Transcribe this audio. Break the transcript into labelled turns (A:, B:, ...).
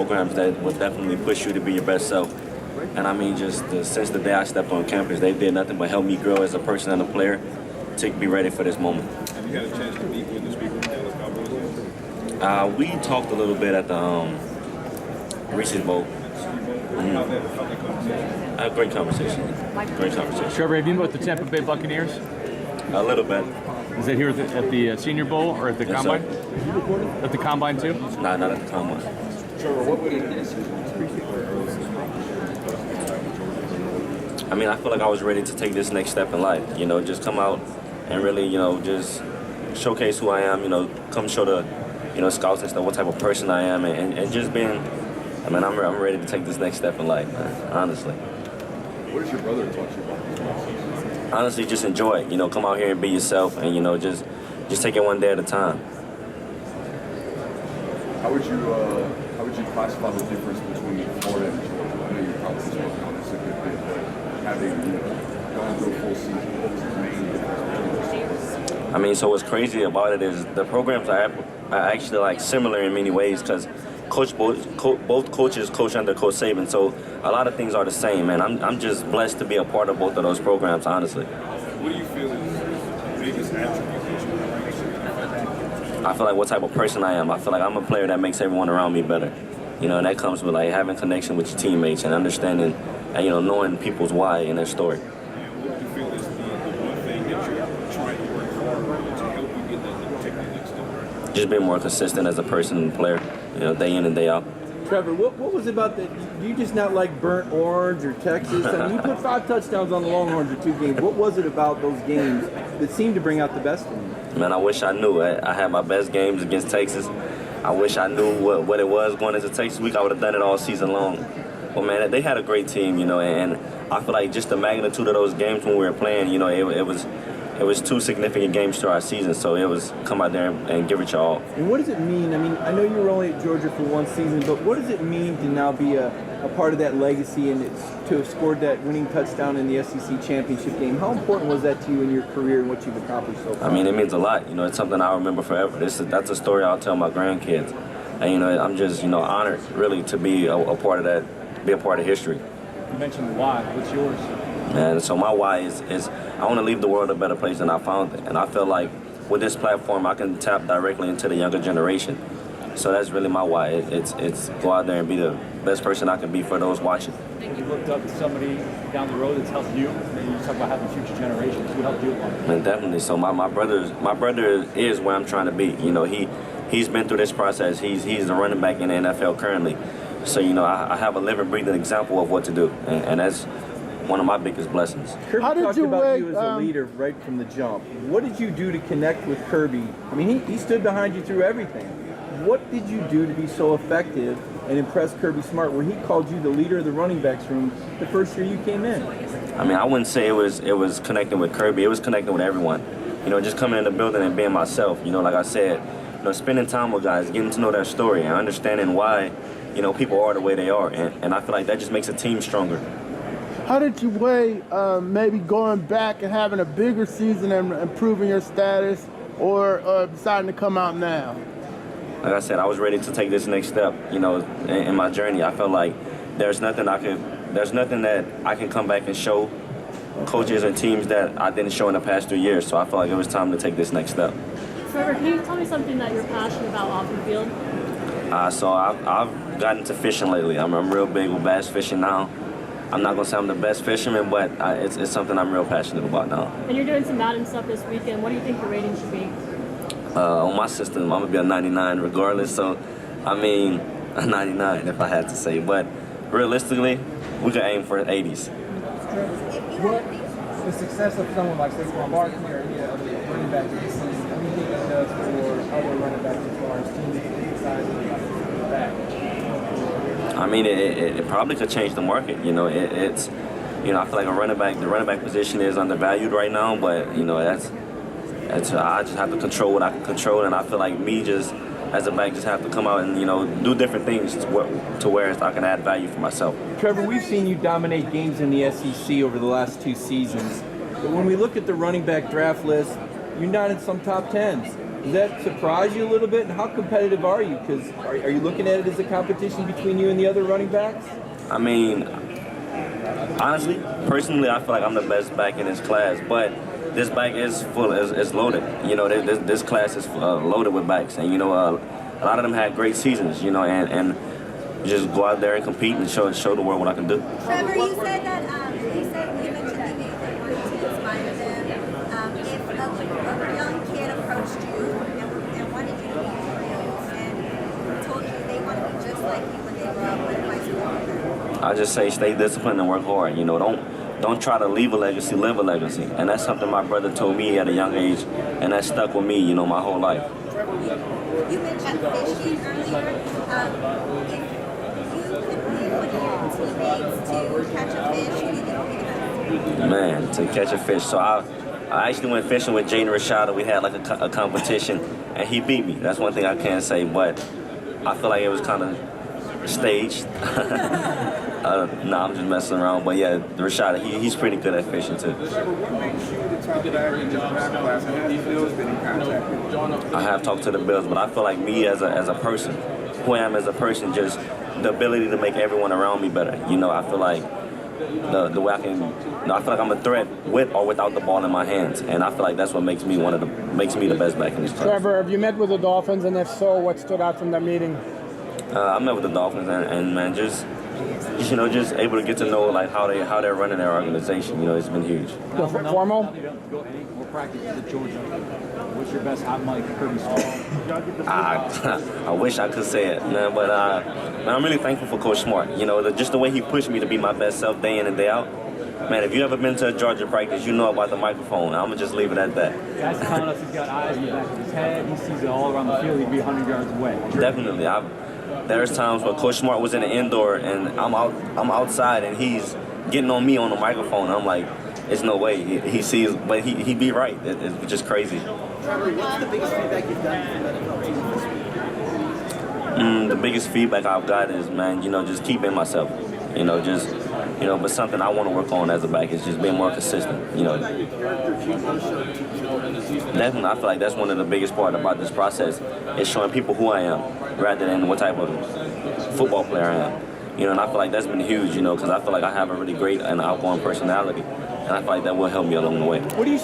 A: programs that will definitely push you to be your best self. And I mean, since the day I stepped on campus, they did nothing but help me grow as a person and a player to be ready for this moment.
B: Have you had a chance to meet with the speaker of the Dallas Cowboys?
A: We talked a little bit at the Reese's Bowl.
B: How'd that conversation?
A: A great conversation. Great conversation.
C: Trevor, have you been with the Tampa Bay Buccaneers?
A: A little bit.
C: Is it here at the Senior Bowl or at the
A: Yes,
C: Combine?
A: sir.
C: At the Combine too?
A: Nah, not at the Combine.
B: Trevor, what would it
A: I mean, I feel like I was ready to take this next step in life. You know, just come out and really, just showcase who I am. Come show the, scouts and stuff what type of person I am, and just being. I mean, I'm ready to take this next step in life, man. Honestly.
B: What does your brother talk to you about?
A: Honestly, just enjoy it. Come out here and be yourself, and just take it one day at a time.
B: How would you classify the difference between Florida and Georgia? I know you're probably smoking on this a good bit, but having gone through a full season, what was the main difference?
A: I mean, so what's crazy about it is the programs are actually like similar in many ways because both coaches coach under Coach Saban, so a lot of things are the same, man. I'm just blessed to be a part of both of those programs, honestly.
B: What do you feel is the biggest attribute that you bring?
A: I feel like what type of person I am. I feel like I'm a player that makes everyone around me better. And that comes with like having connection with your teammates and understanding and knowing people's why and their story.
B: And what do you feel is the one thing that you're trying to work hard to help you get that take that next step?
A: Just being more consistent as a person and player, day in and day out.
D: Trevor, what was it about that? You just not like burnt orange or Texas? I mean, you put 5 touchdowns on the Longhorns in 2 games. What was it about those games that seemed to bring out the best in you?
A: Man, I wish I knew. I had my best games against Texas. I wish I knew what it was going into Texas week. I would have done it all season long. But man, they had a great team, and I feel like just the magnitude of those games when we were playing, it was 2 significant games to our season. So it was come out there and give it your all.
D: And what does it mean? I mean, I know you were only at Georgia for 1 season, but what does it mean to now be a part of that legacy and to have scored that winning touchdown in the SEC championship game? How important was that to you in your career and what you've accomplished so far?
A: I mean, it means a lot. It's something I'll remember forever. That's a story I'll tell my grandkids. And, I'm just, honored, really, to be a part of that, be a part of history.
C: You mentioned why. What's yours?
A: And so my why is I want to leave the world a better place than I found it. And I feel like with this platform, I can tap directly into the younger generation. So that's really my why. It's go out there and be the best person I can be for those watching.
C: You looked up to somebody down the road that's helped you. And you talk about having future generations. Who helped you along?
A: And definitely. So my brother is where I'm trying to be. He's been through this process. He's the running back in the NFL currently. So I have a living, breathing example of what to do, and that's one of my biggest blessings.
D: Kirby talked about you as a leader right from the jump. What did you do to connect with Kirby? I mean, he stood behind you through everything. What did you do to be so effective and impress Kirby Smart where he called you the leader of the running backs room the first year you came in?
A: I mean, I wouldn't say it was connecting with Kirby. It was connecting with everyone. Just coming in the building and being myself. Like I said, spending time with guys, getting to know their story and understanding why, people are the way they are. And I feel like that just makes a team stronger.
E: How did you weigh maybe going back and having a bigger season and improving your status or deciding to come out now?
A: Like I said, I was ready to take this next step, in my journey. I felt like there's nothing that I can come back and show coaches and teams that I didn't show in the past 3 years. So I felt like it was time to take this next step.
F: Trevor, can you tell me something that you're passionate about off the field?
A: So I've gotten into fishing lately. I'm real big with bass fishing now. I'm not going to say I'm the best fisherman, but it's something I'm real passionate about now.
F: And you're doing some Madden stuff this weekend. What do you think the rating should be?
A: On my system, I'm going to be a 99 regardless. So, I mean, a 99 if I had to say. But realistically, we could aim for 80s.
G: What the success of someone like Saquon Barkley or any other running back this season, what do you think that does for other running backs as far as teams size of the back?
A: I mean, it probably could change the market. It's I feel like the running back position is undervalued right now, but I just have to control what I can control, and I feel like me just as a back just have to come out and do different things to where I can add value for myself.
D: Trevor, we've seen you dominate games in the SEC over the last 2 seasons, but when we look at the running back draft list, you're not in some top 10s. Does that surprise you a little bit? And how competitive are you? Because are you looking at it as a competition between you and the other running backs?
A: I mean, honestly, personally, I feel like I'm the best back in this class, but this back is is loaded. You know, this class is loaded with backs, and you know, a lot of them had great seasons. You know, and just go out there and compete and show the world what I can do.
H: Trevor, you said that you mentioned that you wanted to inspire them. If a young kid approached you and wanted you to be drills and told you they want to be just like you when they grow up, what advice would you give them?
A: I just say stay disciplined and work hard. You know, don't try to leave a legacy, live a legacy. And that's something my brother told me at a young age, and that stuck with me, you know, my whole life.
H: You mentioned fishing earlier. If you could pick one of your teammates to catch a fish, who do you think would be the best?
A: Man, to catch a fish. So I actually went fishing with Jaden Rashada. We had like a competition, and he beat me. That's one thing I can't say, but I feel like it was kind of staged. No, I'm just messing around. But yeah, Rashada, he's pretty good at fishing too.
B: Trevor, what makes you the top back in this draft class? Have the Bills been in contact with?
A: I have talked to the Bills, but I feel like me as a person, who I am as a person, just the ability to make everyone around me better. You know, I feel like the way I can, you know, I feel like I'm a threat with or without the ball in my hands, and I feel like that's what makes me the best back in this class.
G: Trevor, have you met with the Dolphins, and if so, what stood out from that meeting?
A: I met with the Dolphins, and man, just able to get to know like how they're running their organization. You know, it's been huge.
G: Formal?
C: Now that you don't go any more practice at Georgia, what's your best hot mic Kirby Smart?
A: I wish I could say it, man, but man, I'm really thankful for Coach Smart. You know, just the way he pushed me to be my best self day in and day out. Man, if you ever been to a Georgia practice, you know about the microphone. I'm gonna just leave it at that.
C: Guys telling us he's got eyes in the back of his head. He sees it all around the field. He'd be 100 yards away.
A: Definitely. There's times where Coach Smart was in the indoor and I'm outside and he's getting on me on the microphone. And I'm like, it's no way. He sees, but he be right. It's just crazy.
I: Trevor, what's the biggest feedback you've gotten from NFL teams this week?
A: The biggest feedback I've got is, man, you know, just keeping myself. You know, just, you know, but something I want to work on as a back is just being more consistent. You know, definitely, I feel like that's one of the biggest part about this process is showing people who I am rather than what type of football player I am. You know, and I feel like that's been huge, you know, because I feel like I have a really great and outgoing personality, and I feel like that will help me along the way.
G: What do you